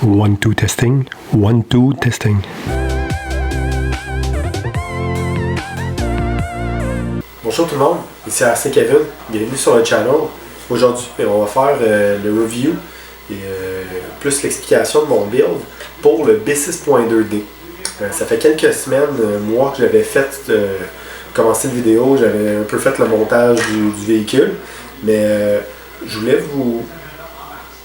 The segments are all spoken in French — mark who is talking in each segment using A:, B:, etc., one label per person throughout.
A: 1, 2 testing. 1, 2 testing.
B: Bonjour tout le monde, ici RC Kevin, bienvenue sur le channel. Aujourd'hui, on va faire le review et plus l'explication de mon build pour le B6.2D. Ça fait quelques semaines, mois que j'avais commencé la vidéo, j'avais un peu fait le montage du véhicule, mais je voulais vous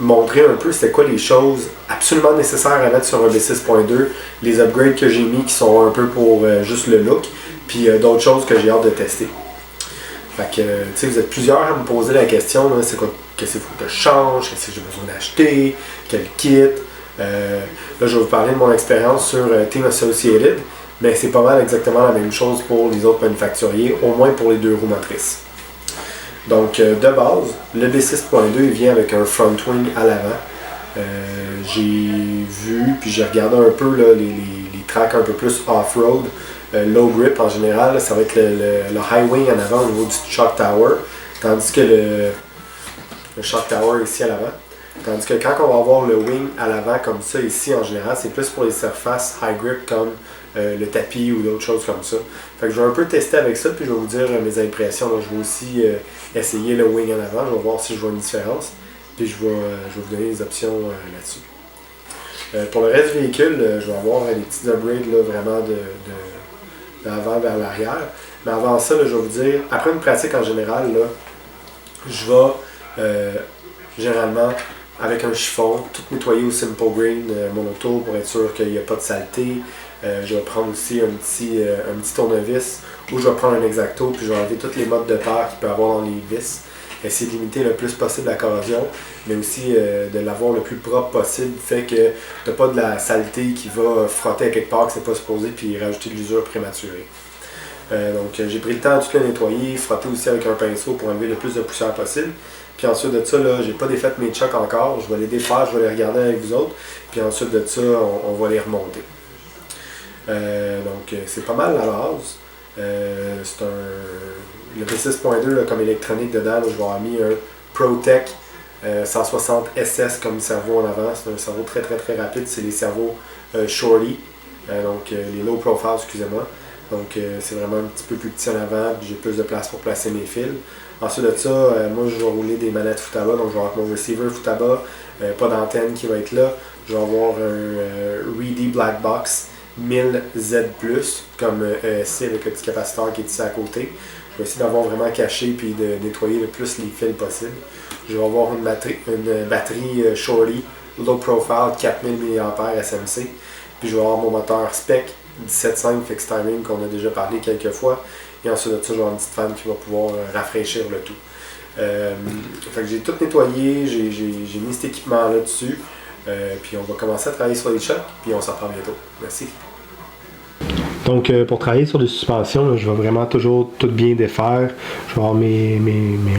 B: montrer un peu c'était quoi les choses absolument nécessaires à mettre sur un B6.2, les upgrades que j'ai mis qui sont un peu pour juste le look, puis d'autres choses que j'ai hâte de tester. Fait que, tu sais, vous êtes plusieurs à me poser la question, c'est quoi, qu'est-ce qu'il faut que je change, qu'est-ce que j'ai besoin d'acheter, quel kit. Là, je vais vous parler de mon expérience sur Team Associated, mais c'est pas mal exactement la même chose pour les autres manufacturiers, au moins pour les deux roues motrices. Donc, de base, le B6.2 il vient avec un front wing à l'avant. J'ai vu, puis j'ai regardé un peu là, les tracks un peu plus off-road. Low grip en général, là, ça va être le high wing en avant au niveau du shock tower, tandis que le shock tower ici à l'avant. Tandis que quand on va avoir le wing à l'avant comme ça ici en général, c'est plus pour les surfaces high grip comme le tapis ou d'autres choses comme ça. Fait que je vais un peu tester avec ça puis je vais vous dire mes impressions. Là, je vais aussi essayer le wing en avant, je vais voir si je vois une différence. Puis je vais vous donner des options là-dessus. Pour le reste du véhicule, je vais avoir des petits upgrades là, vraiment de l'avant vers l'arrière. Mais avant ça, là, je vais vous dire, après une pratique en général, là, je vais généralement, avec un chiffon, tout nettoyer au Simple Green mon auto pour être sûr qu'il n'y a pas de saleté. Je vais prendre aussi un petit tournevis où je vais prendre un X-Acto puis je vais enlever toutes les mottes de terre qu'il peut y avoir dans les vis. Essayer de limiter le plus possible la corrosion, mais aussi de l'avoir le plus propre possible, fait que tu n'as pas de la saleté qui va frotter à quelque part que c'est pas supposé puis rajouter de l'usure prématurée. Donc j'ai pris le temps de tout le nettoyer, frotter aussi avec un pinceau pour enlever le plus de poussière possible. Puis ensuite de ça, là, j'ai pas défait mes chocs encore, je vais les défaire, je vais les regarder avec vous autres, puis ensuite de ça, on va les remonter. Donc c'est pas mal la base. C'est le B6.2 comme électronique dedans, là, je vais avoir mis un ProTech 160 SS comme cerveau en avant. C'est un cerveau très très très rapide, c'est les cerveaux Shorty, donc les low profile, excusez-moi. Donc c'est vraiment un petit peu plus petit en avant, puis j'ai plus de place pour placer mes fils. Ensuite de ça, moi je vais rouler des manettes Futaba, donc je vais avoir mon receiver Futaba, pas d'antenne qui va être là. Je vais avoir un Reedy Black Box 1000Z+, comme ESC avec le petit capaciteur qui est ici à côté. Je vais essayer d'avoir vraiment caché puis de nettoyer le plus les fils possible. Je vais avoir une batterie Shorty Low Profile 4000 mAh SMC. Puis je vais avoir mon moteur spec 17.5 Fixed Timing qu'on a déjà parlé quelques fois. Et ensuite de ça, je vais avoir une petite fan qui va pouvoir rafraîchir le tout. Fait que j'ai tout nettoyé, j'ai mis cet équipement là dessus. Puis on va commencer à travailler sur les chocs, puis on s'en reprend bientôt. Merci.
A: Donc, pour travailler sur les suspensions, là, je vais vraiment toujours tout bien défaire. Je vais avoir mes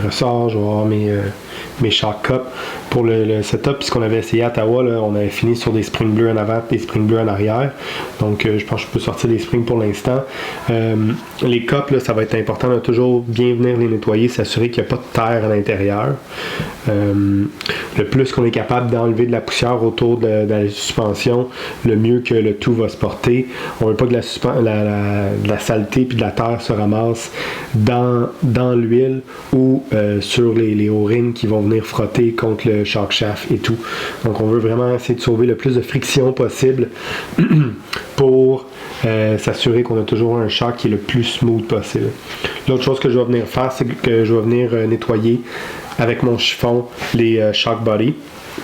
A: ressorts, je vais avoir mes shock cups. Pour le setup, puisqu'on avait essayé à Ottawa, là, on avait fini sur des springs bleus en avant et des springs bleus en arrière. Donc, je pense que je peux sortir les springs pour l'instant. Les cups, là, ça va être important de toujours bien venir les nettoyer, s'assurer qu'il n'y a pas de terre à l'intérieur. Le plus qu'on est capable d'enlever de la poussière autour de la suspension, le mieux que le tout va se porter. On ne veut pas que la saleté et de la terre se ramasse dans l'huile ou sur les O-rings qui vont venir frotter contre le shock shaft et tout. Donc on veut vraiment essayer de sauver le plus de friction possible pour s'assurer qu'on a toujours un choc qui est le plus smooth possible. L'autre chose que je vais venir faire, c'est que je vais venir nettoyer avec mon chiffon les shock body.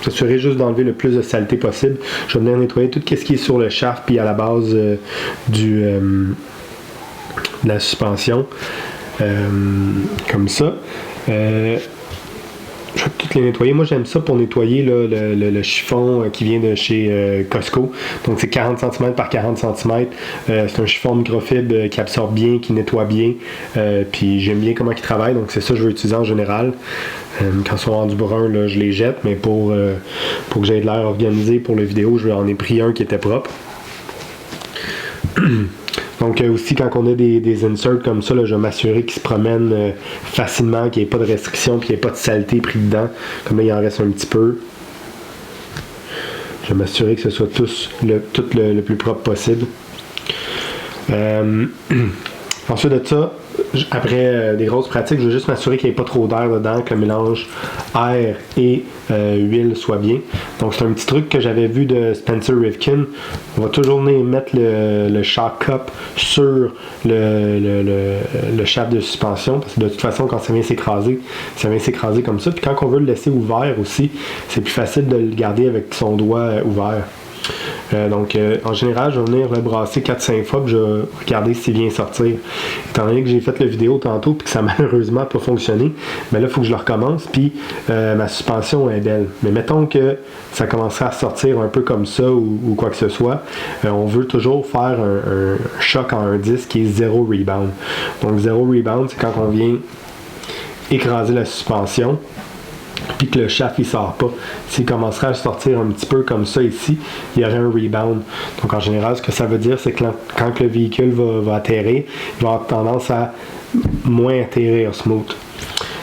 A: S'assurer juste d'enlever le plus de saleté possible. Je vais venir nettoyer tout ce qui est sur le shaft puis à la base de la suspension. Comme ça. Je vais toutes les nettoyer. Moi, j'aime ça pour nettoyer là, le chiffon qui vient de chez Costco. Donc, c'est 40 cm par 40 cm. C'est un chiffon microfibre qui absorbe bien, qui nettoie bien. Puis, j'aime bien comment il travaille. Donc, c'est ça que je vais utiliser en général. Quand ils sont rendus bruns, là, je les jette. Mais pour que j'aie de l'air organisé pour la vidéo, j'en ai pris un qui était propre. Donc aussi quand on a des inserts comme ça, là, je vais m'assurer qu'ils se promènent facilement, qu'il n'y ait pas de restriction, qu'il n'y ait pas de saleté pris dedans. Comme là, il en reste un petit peu. Je vais m'assurer que ce soit tout le plus propre possible. Ensuite de ça, après des grosses pratiques, je veux juste m'assurer qu'il n'y ait pas trop d'air dedans, que le mélange air et huile soit bien. Donc c'est un petit truc que j'avais vu de Spencer Rivkin. On va toujours venir mettre le shock cup sur le shaft de suspension, parce que de toute façon quand ça vient s'écraser comme ça. Puis quand on veut le laisser ouvert aussi, c'est plus facile de le garder avec son doigt ouvert. En général, je vais venir le brasser 4-5 fois puis je vais regarder s'il vient sortir. Étant donné que j'ai fait la vidéo tantôt puis que ça malheureusement n'a pas fonctionné, mais là, il faut que je le recommence puis ma suspension est belle. Mais mettons que ça commencerait à sortir un peu comme ça ou quoi que ce soit, on veut toujours faire un choc en un disque qui est 0 rebound. Donc 0 rebound, c'est quand on vient écraser la suspension puis que le shaft il sort pas. S'il commencerait à sortir un petit peu comme ça ici, il y aurait un rebound. Donc en général, ce que ça veut dire, c'est que quand le véhicule va atterrir, il va avoir tendance à moins atterrir smooth.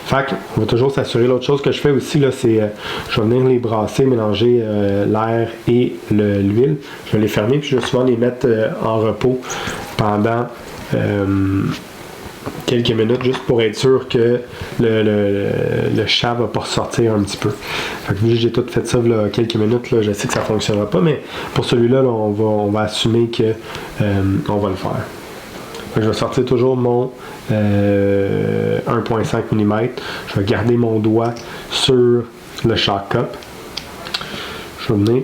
A: Fait qu'on va toujours s'assurer. L'autre chose que je fais aussi, là, c'est je vais venir les brasser, mélanger l'air et l'huile. Je vais les fermer, puis je vais souvent les mettre en repos pendant quelques minutes, juste pour être sûr que le shaft va pas ressortir un petit peu. Fait que vu que j'ai tout fait ça là, quelques minutes, là, je sais que ça fonctionnera pas, mais pour celui-là, là, on va assumer que on va le faire. Fait que je vais sortir toujours mon 1.5 mm. Je vais garder mon doigt sur le shock cup. Je vais venir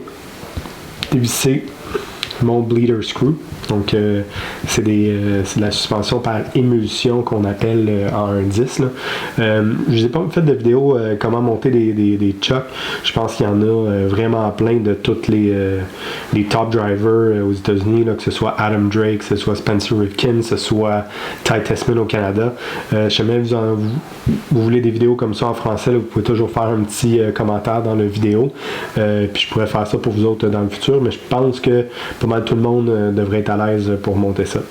A: dévisser mon bleeder screw. Donc, c'est de la suspension par émulsion qu'on appelle en 1.10. Je n'ai pas fait de vidéo comment monter des chucks. Je pense qu'il y en a vraiment plein de tous les top drivers aux États-Unis, que ce soit Adam Drake, que ce soit Spencer Rivkin, que ce soit Ty Tessman au Canada. Si jamais vous voulez des vidéos comme ça en français, là, vous pouvez toujours faire un petit commentaire dans la vidéo. Puis je pourrais faire ça pour vous autres dans le futur, mais je pense que pas mal tout le monde devrait être à l'aise pour monter ça.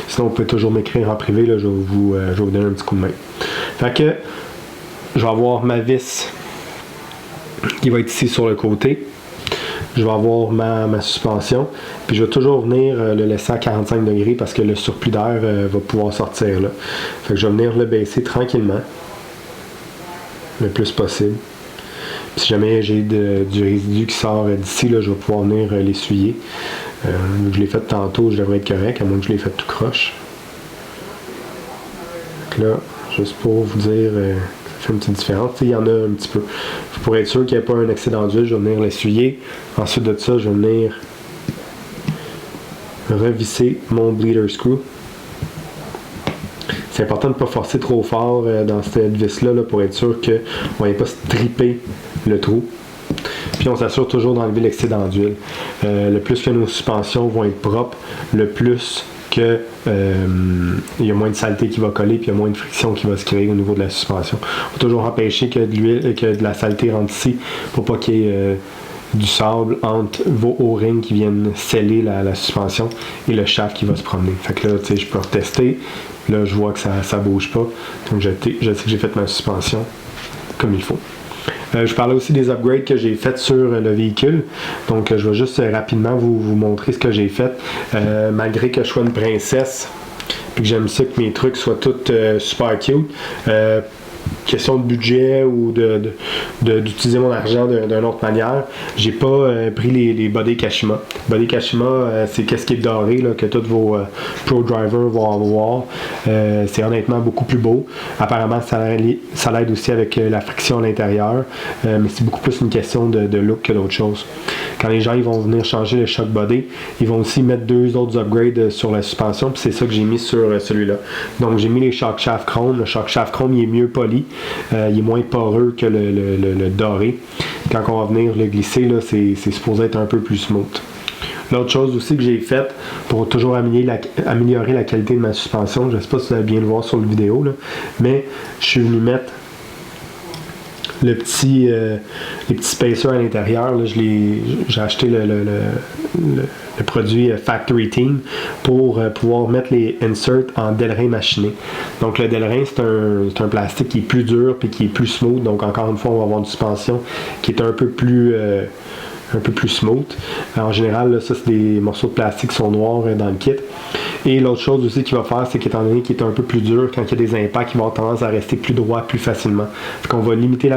A: Sinon, vous pouvez toujours m'écrire en privé, là, je vais vous donner un petit coup de main. Fait que je vais avoir ma vis qui va être ici sur le côté. Je vais avoir ma suspension, puis je vais toujours venir le laisser à 45 degrés parce que le surplus d'air va pouvoir sortir là. Fait que je vais venir le baisser tranquillement, le plus possible. Puis si jamais j'ai du résidu qui sort d'ici, là, je vais pouvoir venir l'essuyer. Je l'ai fait tantôt, je devrais être correct, à moins que je l'ai fait tout croche. Donc là, juste pour vous dire, ça fait une petite différence. Il y en a un petit peu. Pour être sûr qu'il n'y ait pas un excédent d'huile, je vais venir l'essuyer. Ensuite de ça, je vais venir revisser mon bleeder screw. C'est important de ne pas forcer trop fort dans cette vis-là pour être sûr qu'on n'ait pas stripper le trou. Puis on s'assure toujours d'enlever l'excédent d'huile. Le plus que nos suspensions vont être propres, le plus que il y a moins de saleté qui va coller, puis il y a moins de friction qui va se créer au niveau de la suspension. Il faut toujours empêcher que de l'huile, que de la saleté rentre ici, pour pas qu'il y ait du sable entre vos O-rings qui viennent sceller la suspension et le shaft qui va se promener. Fait que là, tu sais, je peux retester. Là, je vois que ça bouge pas. Donc je sais que j'ai fait ma suspension comme il faut. Je parlais aussi des upgrades que j'ai fait sur le véhicule. Donc je vais juste rapidement vous montrer ce que j'ai fait. Malgré que je sois une princesse, puis que j'aime ça que mes trucs soient tous super cute. Question de budget ou d'utiliser mon argent d'une autre manière, j'ai pas pris les body Kashima. Body Kashima, c'est qu'est-ce qui est doré là, que tous vos pro drivers vont avoir. C'est honnêtement beaucoup plus beau. Apparemment, ça l'aide aussi avec la friction à l'intérieur, mais c'est beaucoup plus une question de look que d'autre chose. Quand les gens ils vont venir changer le shock body, ils vont aussi mettre 2 autres upgrades sur la suspension, puis c'est ça que j'ai mis sur celui-là. Donc j'ai mis les shock shaft chrome. Le shock shaft chrome il est mieux poli. Il est moins poreux que le doré. Quand on va venir le glisser, là, c'est supposé être un peu plus smooth. L'autre chose aussi que j'ai faite pour toujours améliorer la qualité de ma suspension, je ne sais pas si vous allez bien le voir sur la vidéo, là, mais je suis venu mettre les petits spacers à l'intérieur. Là, j'ai acheté le produit Factory Team pour pouvoir mettre les inserts en Delrin machiné. Donc le Delrin, c'est un plastique qui est plus dur et qui est plus smooth. Donc encore une fois, on va avoir une suspension qui est un peu plus un peu plus smooth. En général, là, ça c'est des morceaux de plastique qui sont noirs dans le kit. Et l'autre chose aussi qu'il va faire, c'est qu'étant donné qu'il est un peu plus dur, quand il y a des impacts, il va avoir tendance à rester plus droit plus facilement. Fait qu'on va limiter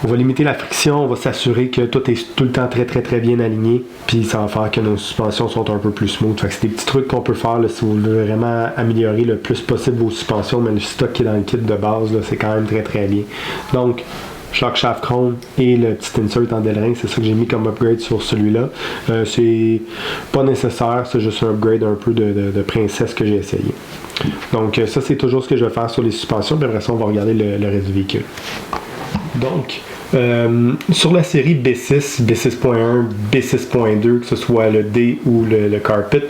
A: on va limiter la friction, on va s'assurer que tout est tout le temps très très très bien aligné, puis ça va faire que nos suspensions sont un peu plus smooth. Fait que c'est des petits trucs qu'on peut faire là, si vous voulez vraiment améliorer le plus possible vos suspensions, mais le stock qui est dans le kit de base, là, c'est quand même très très bien. Donc, Shock Shaft Chrome et le petit insert en Delrin, c'est ça que j'ai mis comme upgrade sur celui-là. C'est pas nécessaire, c'est juste un upgrade un peu de princesse que j'ai essayé. Donc ça c'est toujours ce que je vais faire sur les suspensions, puis après ça on va regarder le reste du véhicule. Donc, sur la série B6, B6.1, B6.2, que ce soit le D ou le Carpet,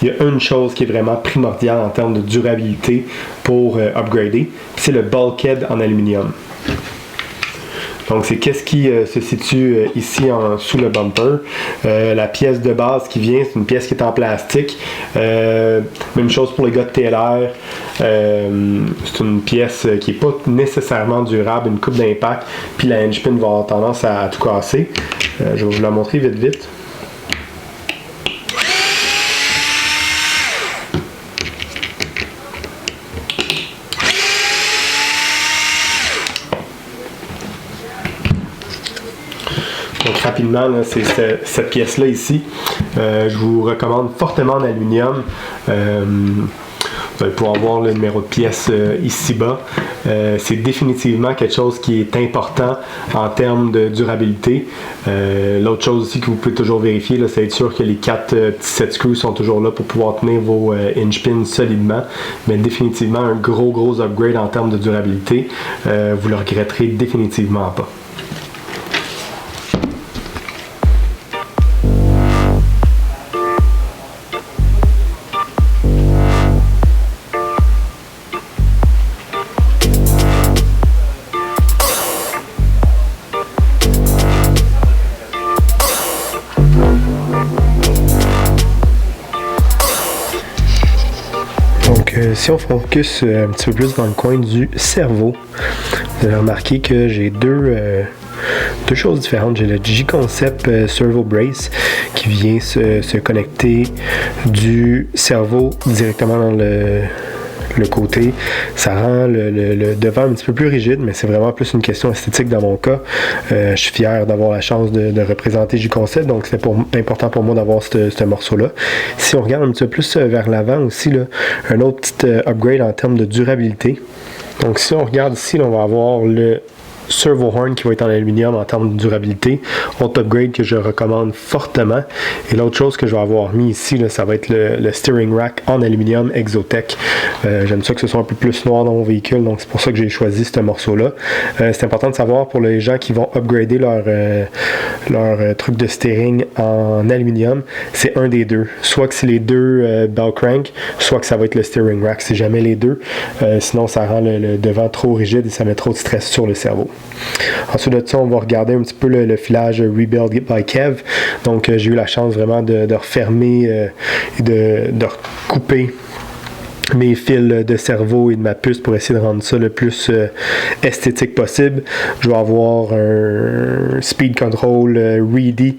A: il y a une chose qui est vraiment primordiale en termes de durabilité pour upgrader, c'est le bulkhead en aluminium. Donc, c'est qu'est-ce qui se situe ici sous le bumper. La pièce de base qui vient, c'est une pièce qui est en plastique. Même chose pour les gars de TLR. C'est une pièce qui n'est pas nécessairement durable, une coupe d'impact. Puis la hinge pin va avoir tendance à tout casser. Je vais vous la montrer vite. Donc rapidement, là, c'est cette pièce-là ici. Je vous recommande fortement en aluminium. Vous allez pouvoir voir le numéro de pièce ici bas. C'est définitivement quelque chose qui est important en termes de durabilité. L'autre chose aussi que vous pouvez toujours vérifier, là, c'est être sûr que les 4 petits set screws sont toujours là pour pouvoir tenir vos hinge pins solidement. Mais définitivement un gros upgrade en termes de durabilité. Vous le regretterez définitivement pas. Si on focus un petit peu plus dans le coin du cerveau, vous allez remarquer que j'ai deux choses différentes. J'ai le G-Concept Servo Brace qui vient se connecter du cerveau directement dans le côté. Ça rend le devant un petit peu plus rigide, mais c'est vraiment plus une question esthétique dans mon cas. Je suis fier d'avoir la chance de représenter G-Concept, donc c'est important pour moi d'avoir ce morceau-là. Si on regarde un petit peu plus vers l'avant aussi, là, un autre petit upgrade en termes de durabilité. Donc si on regarde ici, là, on va avoir le servo horn qui va être en aluminium en termes de durabilité. Autre upgrade que je recommande fortement. Et l'autre chose que je vais avoir mis ici, là, ça va être le steering rack en aluminium Exotech. J'aime ça que ce soit un peu plus noir dans mon véhicule, donc c'est pour ça que j'ai choisi ce morceau-là. C'est important de savoir pour les gens qui vont upgrader leur truc de steering en aluminium, c'est un des deux. Soit que c'est les deux bell crank, soit que ça va être le steering rack. C'est jamais les deux. Sinon, ça rend le devant trop rigide et ça met trop de stress sur le cerveau. Ensuite de ça, on va regarder un petit peu le filage Rebuild by Kev. Donc, j'ai eu la chance vraiment de refermer et de recouper mes fils de cerveau et de ma puce pour essayer de rendre ça le plus esthétique possible. Je vais avoir un Speed Control Reedy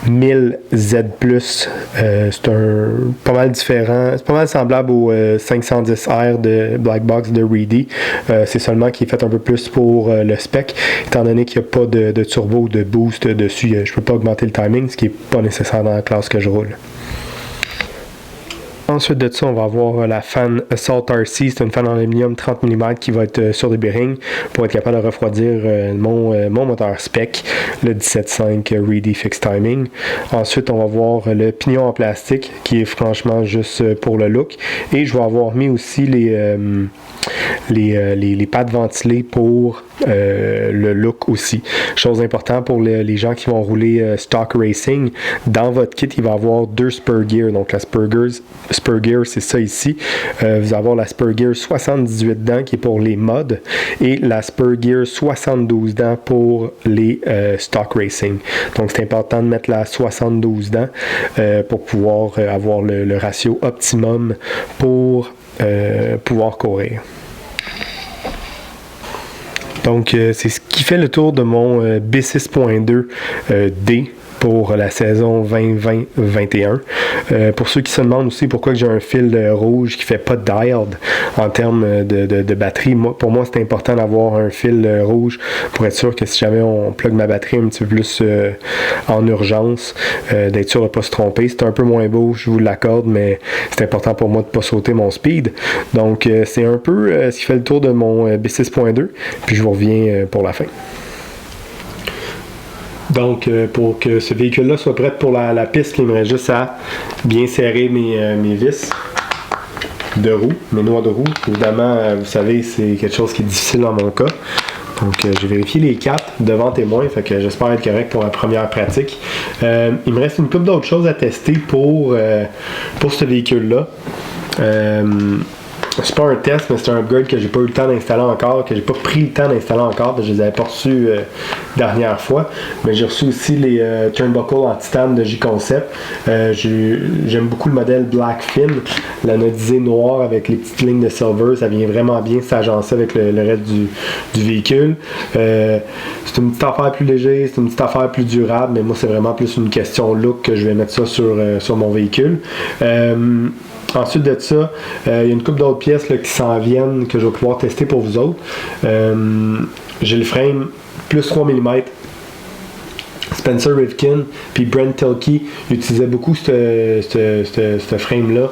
A: 1000Z+. C'est pas mal différent. C'est pas mal semblable au 510R de Black Box de Reedy. C'est seulement qu'il est fait un peu plus pour le spec, étant donné qu'il n'y a pas de turbo ou de boost dessus. Je peux pas augmenter le timing, ce qui n'est pas nécessaire dans la classe que je roule. Ensuite de ça, on va avoir la fan Assault RC. C'est une fan en aluminium 30 mm qui va être sur des bearings pour être capable de refroidir mon moteur spec, le 17.5 Reedy Fixed Timing. Ensuite, on va voir le pignon en plastique qui est franchement juste pour le look. Et je vais avoir mis aussi les pads ventilés pour le look aussi. Chose importante pour les gens qui vont rouler stock racing, dans votre kit, il va y avoir deux Spur Gear. Donc la Spur Gear, c'est ça ici. Vous allez avoir la Spur Gear 78 dents qui est pour les mods et la Spur Gear 72 dents pour les stock racing. Donc c'est important de mettre la 72 dents pour pouvoir avoir le ratio optimum pour pouvoir courir. Donc, c'est ce qui fait le tour de mon B6.2D pour la saison 2020-21. Pour ceux qui se demandent aussi pourquoi j'ai un fil rouge qui fait pas de diode en termes de batterie, pour moi c'est important d'avoir un fil rouge pour être sûr que si jamais on plug ma batterie un petit peu plus en urgence, d'être sûr de ne pas se tromper. C'est un peu moins beau, je vous l'accorde, mais c'est important pour moi de ne pas sauter mon speed. Donc c'est un peu ce qui fait le tour de mon B6.2, puis je vous reviens pour la fin. Donc, pour que ce véhicule-là soit prêt pour la piste, il me reste juste à bien serrer mes vis de roue, mes noix de roue. Évidemment, vous savez, c'est quelque chose qui est difficile dans mon cas. Donc, j'ai vérifié les 4 devant témoin, fait que j'espère être correct pour la première pratique. Il me reste une couple d'autres choses à tester pour ce véhicule-là. C'est pas un test, mais c'est un upgrade que j'ai pas eu le temps d'installer encore, que j'ai pas pris le temps d'installer encore, parce que je les avais pas reçus dernière fois. Mais j'ai reçu aussi les turnbuckles en titane de J-Concept. J'aime beaucoup le modèle Blackfin, l'anodisé noir avec les petites lignes de silver, ça vient vraiment bien s'agencer avec le reste du véhicule. C'est une petite affaire plus légère, c'est une petite affaire plus durable, mais moi c'est vraiment plus une question look que je vais mettre ça sur mon véhicule. Ensuite de ça, il y a une couple d'autres pièces là, qui s'en viennent que je vais pouvoir tester pour vous autres. J'ai le frame plus 3 mm. Spencer Rivkin puis Brent Tilke utilisaient beaucoup ce frame-là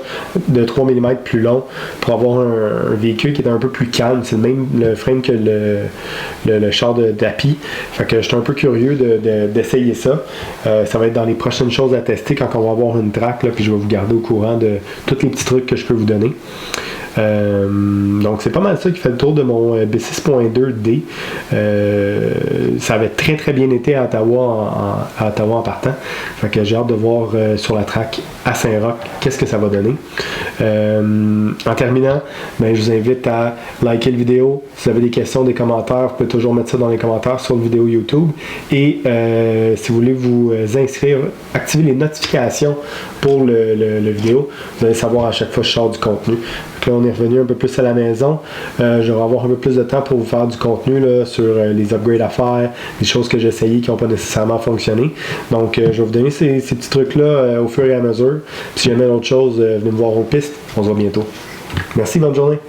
A: de 3 mm plus long pour avoir un véhicule qui est un peu plus calme. C'est le frame que le char d'Api. Fait que j'étais un peu curieux d'essayer ça. Ça va être dans les prochaines choses à tester quand on va avoir une track, là, puis je vais vous garder au courant de tous les petits trucs que je peux vous donner. Donc c'est pas mal ça qui fait le tour de mon B6.2D. Ça avait très très bien été à Ottawa en partant. Fait que j'ai hâte de voir sur la track à Saint-Roch qu'est-ce que ça va donner. En terminant, je vous invite à liker la vidéo. Si vous avez des questions, des commentaires, vous pouvez toujours mettre ça dans les commentaires sur la vidéo YouTube. Et si vous voulez vous inscrire, activer les notifications pour le vidéo. Vous allez savoir à chaque fois que je sors du contenu. Là, on est revenu un peu plus à la maison. Je vais avoir un peu plus de temps pour vous faire du contenu là, sur les upgrades à faire, des choses que j'ai essayées qui n'ont pas nécessairement fonctionné. Donc, je vais vous donner ces petits trucs-là au fur et à mesure. Puis, si jamais d'autres choses, venez me voir aux pistes. On se voit bientôt. Merci, bonne journée.